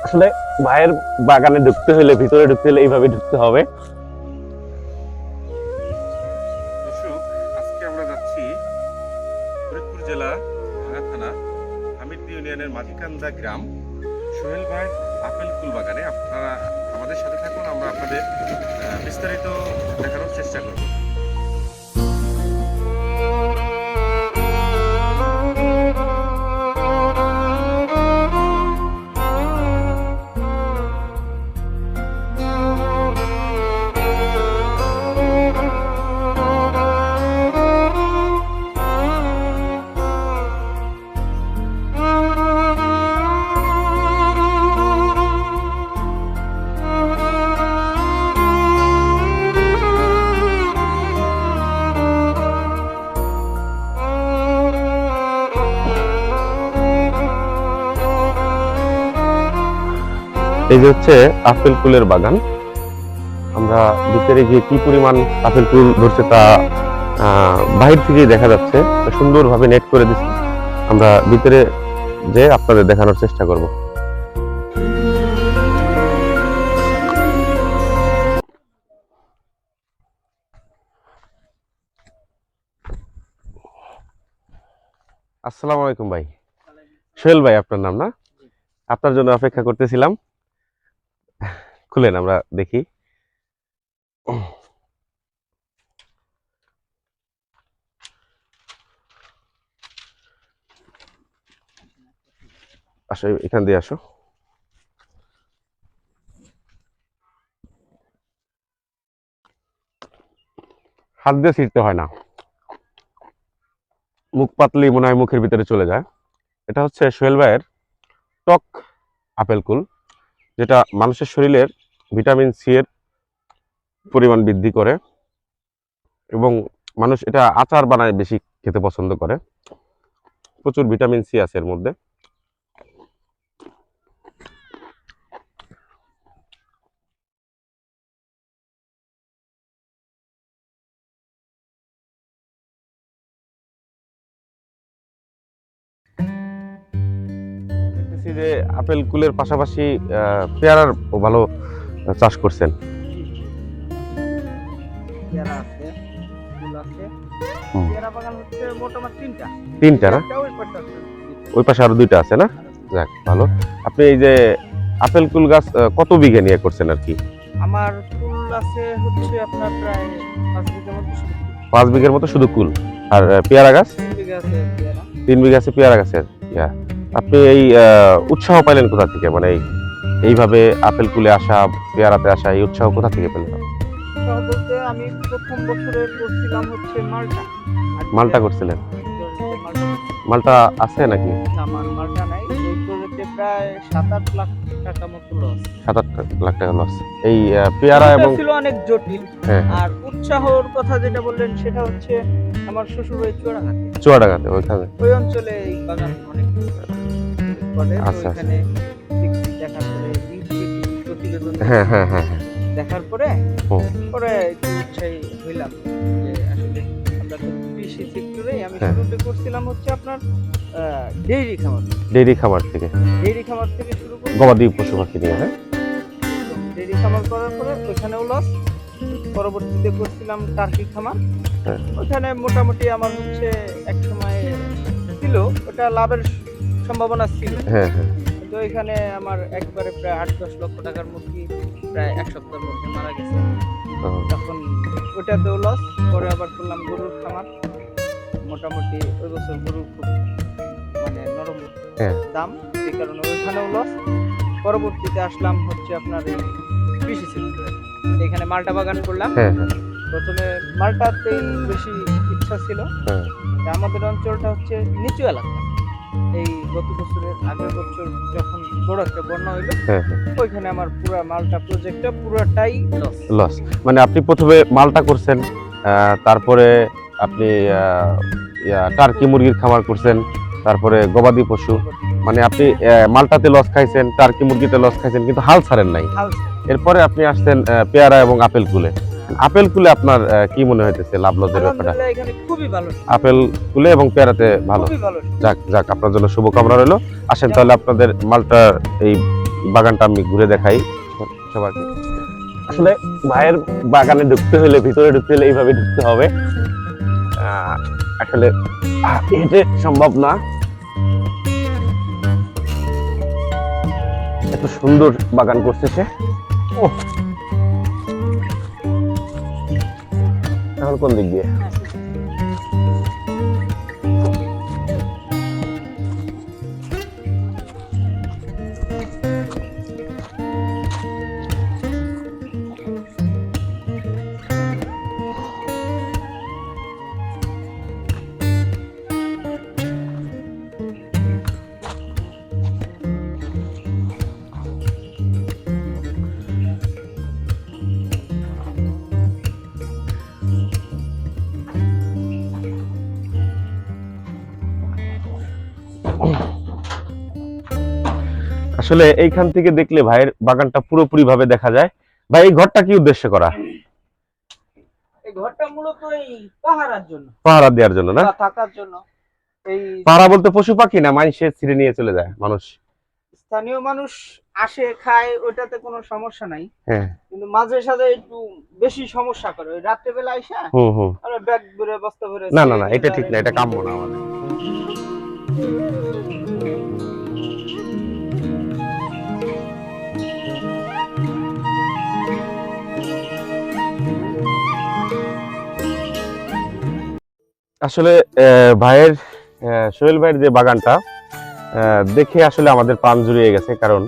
আসলে ভাইয়ের বাগানে ঢুকতে হলে, ভিতরে ঢুকতে হলে এইভাবে ঢুকতে হবে। দর্শক, আজকে আমরা যাচ্ছি ফরিদপুর জেলা ভাঙ্গা থানা হামিদপুর ইউনিয়নের মাঝিকান্দা গ্রাম সোহেল ভাইয়ের আপেল কুল বাগানে। আপনারা আমাদের সাথে থাকুন, আমরা আপনাদের বিস্তারিত দেখানোর চেষ্টা করব। এই যে হচ্ছে আপেল কুলের বাগান। আমরা ভিতরে গিয়ে কি পরিমাণ আপেল কুল ধরছে তা বাহির থেকেই দেখা যাচ্ছে। সুন্দরভাবে নেট করে দিচ্ছে। আমরা ভিতরে যে আপনাদের দেখানোর চেষ্টা করব। আসসালামু আলাইকুম ভাই। সোহেল ভাই আপনার নাম না? আপনার জন্য অপেক্ষা করতেছিলাম। খুলেন, আমরা দেখি। আসো, এখান দিয়ে আসো। হাত দিয়ে ছিঁড়তে হয় না, মুখ পাতলেই মনে হয় মুখের ভিতরে চলে যায়। এটা হচ্ছে সোহেল ভাইয়ের টক আপেল কুল, যেটা মানুষের শরীরের ভিটামিন সি এর পরিমাণ বৃদ্ধি করে এবং মানুষ এটা আচার বানায় বেশি খেতে পছন্দ করে। প্রচুর ভিটামিন সি আছে এর মধ্যে। দেখতেছি যে আপেল কুলের পাশাপাশি পেয়ারার ভালো চাষ করছেন। পেয়ারা আছে, ফুল আছে। পেয়ারা বাগান হচ্ছে মোটামুটি তিনটা না? একটা ওই পাশে আছে। ওই পাশে আরো দুইটা আছে না? যাক, ভালো। আপনি এই যে আপেল কুল গাছ কত বিঘা নিয়ে করছেন আর কি? আমার ফুল আছে হচ্ছে আপনার প্রায় 5 বিঘার মতো শুধু। 5 বিঘার মতো শুধু কুল। আর পেয়ারা গাছ 3 বিঘা আছে পেয়ারা। 3 বিঘা আছে পেয়ারা গাছের। আপনি এই উৎসাহ পাইলেন কোথা থেকে? মানে এইভাবে আপেল কুলে আসা, পেয়ারাতে আসা, এই উৎসাহ কোথা থেকে পেলেন? সব বলতে আমি প্রথম বছরে করছিলাম হচ্ছে মালটা। মালটা করছিলেন? মালটা মালটা আছে নাকি? না, মালটা নাই। ওই প্রজেক্টে প্রায় 7-8 লাখ টাকা মতো লস। 7-8 লাখ টাকা লস। এই পেয়ারা এবং ছিল অনেক জটিল। হ্যাঁ, আর উৎসাহর কথা যেটা বললেন সেটা হচ্ছে আমার শ্বশুর বাড়ি চুয়াডাঙ্গাতে। চুয়াডাঙ্গাতে ওইখানে। ওই অঞ্চলে এই বাগান অনেক করে। আচ্ছা। ওইখানে দেখার পরে প্রতিবেদন হ্যাঁ হ্যাঁ হ্যাঁ হ্যাঁ। দেখার পরে হুম। পরে একটু উৎসাহী হইলাম যে আসলে আমরা তো কৃষি সেক্টরে। আমি হ্যাঁ। শুরুতে করছিলাম হচ্ছে আপনার ডেইরি খামার। ডেইরি খামার থেকে, ডেইরি খামার থেকে শুরু করে গবাদি পশু পাখি নিয়ে। হ্যাঁ, ডেইরি খামার করার পরে ওইখানেও লস। পরবর্তীতে করছিলাম টার্কি খামার। হ্যাঁ। ওখানে মোটামুটি আমার হচ্ছে এক সময় ছিল, ওটা লাভের সম্ভাবনা ছিল। হ্যাঁ হ্যাঁ। কিন্তু এখানে আমার একবারে প্রায় 8-10 লক্ষ টাকার মুরগি প্রায় এক সপ্তাহের মধ্যে মারা গেছে। তখন ওটাতেও লস। পরে আবার করলাম গরুর খামার। মোটামুটি ওই বছর গরুর খুব মানে নরম দাম, এই কারণে ওইখানেও লস। পরবর্তীতে আসলাম হচ্ছে আপনার এই কৃষি সেক্টরে। এখানে মালটা বাগান করলাম। হ্যাঁ হ্যাঁ। প্রথমে মালটাতেই বেশি ইচ্ছা ছিল। হ্যাঁ। আমাদের অঞ্চলটা হচ্ছে নিচু এলাকা। এই গত বছরের আগের বছর যখন বড় একটা বন্যা হইলো, হ্যাঁ হ্যাঁ। ওইখানে আমার পুরো মালটা প্রজেক্টটা পুরোটাই লস। মানে আপনি প্রথমে মালটা করছেন, তারপরে আপনি টার্কি মুরগির খামার করছেন, তারপরে গবাদি পশু। মানে আপনি মালটাতে লস খাইছেন, টার্কি মুরগিতে লস খাইছেন, কিন্তু হাল ছাড়েন নাই। এরপরে আপনি আসছেন পেয়ারা এবং আপেল কুলে। আপেল কুলে আপনার কি মনে হইতেছে লাভ লসের ব্যাপারটা? এখানে খুবই ভালো। আপেল কুলে এবং পেয়ারাতে ভালো। খুবই ভালো। যাক যাক, আপনার জন্য শুভকামনা রইলো। আসেন তাহলে আপনাদের মালটার এই বাগানটা আমি ঘুরে দেখাই সবাইকে। আসলে ভাইয়ের বাগানে ঢুকতে হলে, ভিতরে ঢুকতে হলে এইভাবে ঢুকতে হবে। আসলে হেঁটে সম্ভব না। এত সুন্দর বাগান করছে সে। এখন কোন দিক দিয়ে? আসলে এইখান থেকে দেখলে ভাইয়ের বাগানটা পুরোপুরি ভাবে দেখা যায়। ভাই এই ঘরটা কি উদ্দেশ্য করা? এই ঘরটা মূলত এই পাহারার জন্য, পাহারা দেওয়ার জন্য না? বা থাকার জন্য। এই পাহারা বলতে পশু পাখি না, মানুষে ছিঁড়ে নিয়ে চলে যায় মানুষ? স্থানীয় মানুষ আসে খায়, ওইটাতে কোনো সমস্যা নাই, হ্যাঁ। কিন্তু মাঝে সাঝে একটু বেশি সমস্যা করে। ওই রাত্রে বেলা আইসা হুম। আমরা ব্যাগ ভরে বস্তা ভরে না না না, এটা ঠিক না, এটা কাম্য না আমাদের। আসলে ভাইয়ের সোহেল ভাইয়ের যে বাগানটা দেখে আসলে আমাদের প্রাণ জুড়িয়ে গেছে, কারণ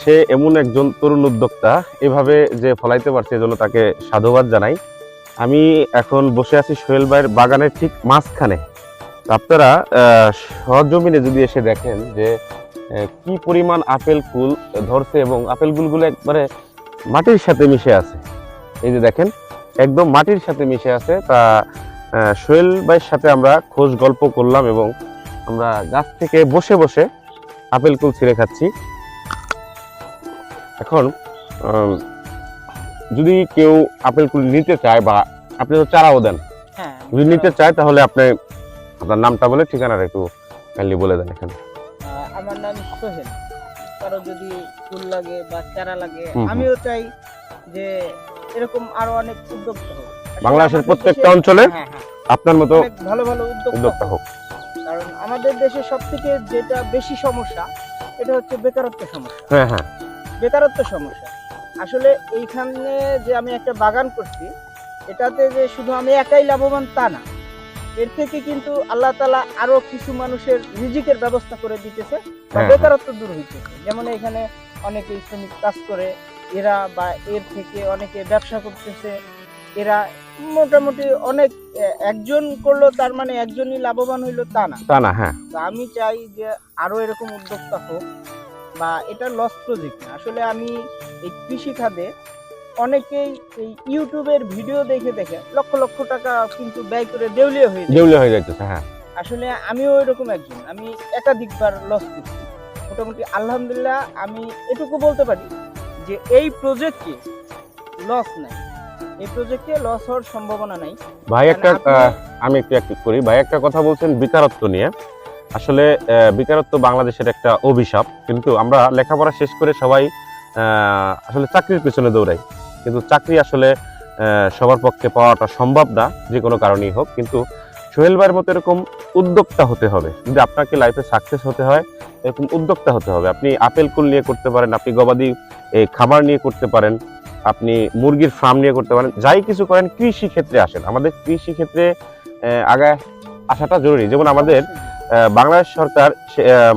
সে এমন একজন তরুণ উদ্যোক্তা, এভাবে যে ফলাইতে পারছে, এজন্য তাকে সাধুবাদ জানাই। আমি এখন বসে আছি সোহেল ভাইয়ের বাগানের ঠিক মাঝখানে। আপনারা সরজমিনে যদি এসে দেখেন যে কি পরিমাণ আপেল কুল ধরছে, এবং আপেল কুলগুলো একবারে মাটির সাথে মিশে আছে। এই যে দেখেন, একদম মাটির সাথে মিশে আছে। তা সোহেল ভাইয়ের সাথে আমরা খোঁজ গল্প করলাম এবং আমরা গাছ থেকে বসে বসে আপেল কুল ছিঁড়ে খাচ্ছি। এখন যদি কেউ আপেল কুল নিতে চায়, বা আপনি তো চারাও দেন, হ্যাঁ, যদি নিতে চায় তাহলে আপনি আপনার নামটা বলে ঠিকানাটা একটু কাইন্ডলি বলে দেন এখানে। আমার নাম সোহেল। কারো যদি ফুল লাগে বা চারা লাগে, হুম। আমিও চাই যে এরকম আরো অনেক উদ্যোক্তা হোক বাংলাদেশের আমাদের প্রত্যেকটা দেশে। অঞ্চলে হ্যাঁ, হ্যাঁ, আপনার মতো অনেক ভালো ভালো উদ্যোক্তা উদ্যোক্তা হোক। কারণ আমাদের দেশে সব থেকে যেটা বেশি সমস্যা, এটা হচ্ছে বেকারত্ব সমস্যা। হ্যাঁ। বেকারত্ব সমস্যা। আসলে এইখানে যে আমি একটা বাগান করছি, এটাতে যে শুধু আমি একাই লাভবান তা না, এর থেকে কিন্তু আল্লাহ তাআলা আরো কিছু মানুষের রিজিকের ব্যবস্থা করে দিতেছে, বা হ্যাঁ, বেকারত্ব দূর হইতেছে। যেমন এখানে অনেকে শ্রমিক কাজ করে, এরা বা এর থেকে অনেকে ব্যবসা করতেছে, এরা মোটামুটি অনেক। একজন করলো তার মানে একজনই লাভবান হইলো তা না। হ্যাঁ। তো আমি চাই যে আরো এরকম উদ্যোক্তা হোক, বা এটা লস প্রজেক্ট না। আসলে আমি এই কৃষি খাতে অনেকেই এই ইউটিউবের ভিডিও দেখে দেখে লক্ষ লক্ষ টাকা কিন্তু ব্যয় করে দেউলিয়া হয়ে যায়। দেউলিয়া হয়ে যাইতেছে। হ্যাঁ, আসলে আমিও এরকম একজন। আমি একাধিকবার লস করছি। মোটামুটি আলহামদুলিল্লাহ আমি এটুকু বলতে পারি যে এই প্রজেক্টে লস নাই, এই প্রজেক্টে লস হওয়ার সম্ভাবনা নাই। ভাই একটা আপনি- আমি একটু করি। ভাই একটা কথা বলছেন বেকারত্ব নিয়ে। আসলে বেকারত্ব বাংলাদেশের একটা অভিশাপ, কিন্তু আমরা লেখাপড়া শেষ করে সবাই আসলে চাকরির পেছনে দৌড়াই, কিন্তু চাকরি আসলে সবার পক্ষে পাওয়াটা সম্ভব না, যে কোনো কারণেই হোক। কিন্তু সোহেল ভাইয়ের মতো এরকম উদ্যোক্তা হতে হবে। যদি আপনাকে লাইফে সাকসেস হতে হয়, এরকম উদ্যোক্তা হতে হবে। আপনি আপেল কুল নিয়ে করতে পারেন, আপনি গবাদি খামার নিয়ে করতে পারেন, আপনি মুরগির ফার্ম নিয়ে করতে পারেন, যাই কিছু করেন কৃষি ক্ষেত্রে আসেন। আমাদের কৃষি ক্ষেত্রে আগায় আসাটা জরুরি। যেমন আমাদের বাংলাদেশ সরকার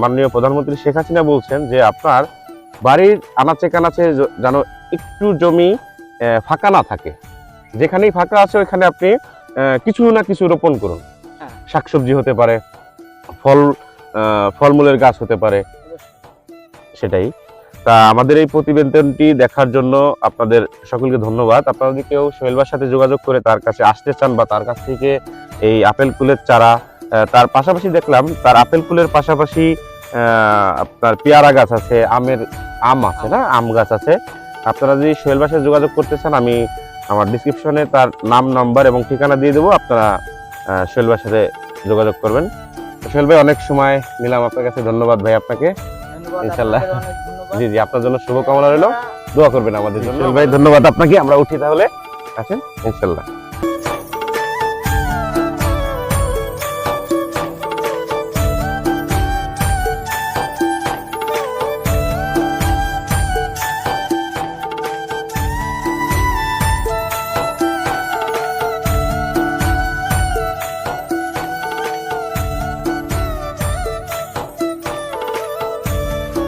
মাননীয় প্রধানমন্ত্রী শেখ হাসিনা বলছেন যে আপনার বাড়ির আনাচে কানাচে যেন একটু জমি ফাঁকা না থাকে, যেখানেই ফাঁকা আছে ওইখানে আপনি কিছু না কিছু রোপণ করুন। হ্যাঁ। শাকসবজি হতে পারে, ফলমূলের গাছ হতে পারে, সেটাই। তা আমাদের এই প্রতিবেদনটি দেখার জন্য আপনাদের সকলকে ধন্যবাদ। আপনারা যদি কেউ সোহেল ভাইয়ের সাথে যোগাযোগ করে তার কাছে আসতে চান, বা তার কাছ থেকে এই আপেল কুলের চারা, তার পাশাপাশি দেখলাম তার আপেল কুলের পাশাপাশি আপনার পেয়ারা গাছ আছে, আম আছে না, আম গাছ আছে। আপনারা যদি সোহেল ভাইয়ের সাথে যোগাযোগ করতে চান, আমি আমার ডিসক্রিপশনে তার নাম, নাম্বার এবং ঠিকানা দিয়ে দেবো। আপনারা সোহেল ভাইয়ের সাথে যোগাযোগ করবেন। সোহেল ভাই, অনেক সময় নিলাম আপনার কাছে, ধন্যবাদ ভাই আপনাকে। ধন্যবাদ, ইনশাল্লাহ। আপনাদের অনেক ধন্যবাদ। ধন্যবাদ। জি জি, আপনার জন্য শুভকামনা রইল, দোয়া করবেন আমাদের জন্য। সোহেল ভাই ধন্যবাদ আপনাকে, আমরা উঠি তাহলে, আসেন ইনশাল্লাহ।